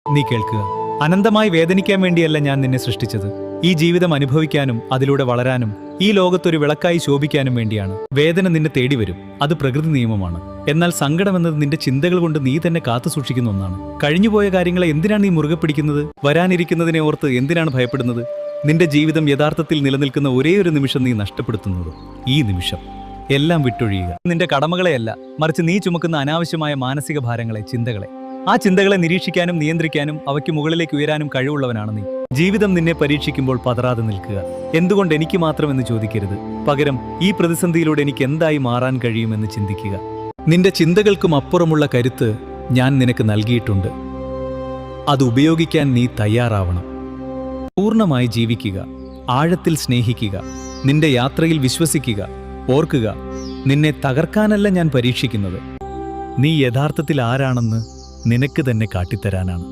നീ കേൾക്കുക. അനന്തമായി വേദനിക്കാൻ വേണ്ടിയല്ല ഞാൻ നിന്നെ സൃഷ്ടിച്ചത്. ഈ ജീവിതം അനുഭവിക്കാനും അതിലൂടെ വളരാനും ഈ ലോകത്തൊരു വിളക്കായി ശോഭിക്കാനും വേണ്ടിയാണ്. വേദന നിന്നെ തേടി വരും, അത് പ്രകൃതി നിയമമാണ്. എന്നാൽ സങ്കടമെന്നത് നിന്റെ ചിന്തകൾ കൊണ്ട് നീ തന്നെ കാത്തു സൂക്ഷിക്കുന്ന ഒന്നാണ്. കഴിഞ്ഞുപോയ കാര്യങ്ങളെ എന്തിനാണ് നീ മുറുകെ പിടിക്കുന്നത്? വരാനിരിക്കുന്നതിനെ ഓർത്ത് എന്തിനാണ് ഭയപ്പെടുന്നത്? നിന്റെ ജീവിതം യഥാർത്ഥത്തിൽ നിലനിൽക്കുന്ന ഒരേയൊരു നിമിഷം നീ നഷ്ടപ്പെടുത്തുന്നത് ഈ നിമിഷം. എല്ലാം വിട്ടൊഴിയുക. നിന്റെ കടമകളെയല്ല, മറിച്ച് നീ ചുമക്കുന്ന അനാവശ്യമായ മാനസിക ഭാരങ്ങളെ, ചിന്തകളെ. ആ ചിന്തകളെ നിരീക്ഷിക്കാനും നിയന്ത്രിക്കാനും അവയ്ക്ക് മുകളിലേക്ക് ഉയരാനും കഴിവുള്ളവനാണ് നീ. ജീവിതം നിന്നെ പരീക്ഷിക്കുമ്പോൾ പതറാതെ നിൽക്കുക. എന്തുകൊണ്ട് എനിക്ക് മാത്രമെന്ന് ചോദിക്കരുത്. പകരം ഈ പ്രതിസന്ധിയിലൂടെ എനിക്ക് എന്തായി മാറാൻ കഴിയുമെന്ന് ചിന്തിക്കുക. നിന്റെ ചിന്തകൾക്കും അപ്പുറമുള്ള കരുത്ത് ഞാൻ നിനക്ക് നൽകിയിട്ടുണ്ട്. അത് ഉപയോഗിക്കാൻ നീ തയ്യാറാവണം. പൂർണ്ണമായി ജീവിക്കുക, ആഴത്തിൽ സ്നേഹിക്കുക, നിന്റെ യാത്രയിൽ വിശ്വസിക്കുക. ഓർക്കുക, നിന്നെ തകർക്കാനല്ല ഞാൻ പരീക്ഷിക്കുന്നത്, നീ യഥാർത്ഥത്തിൽ ആരാണെന്ന് നിനക്ക് തന്നെ കാട്ടിത്തരാനാണ്.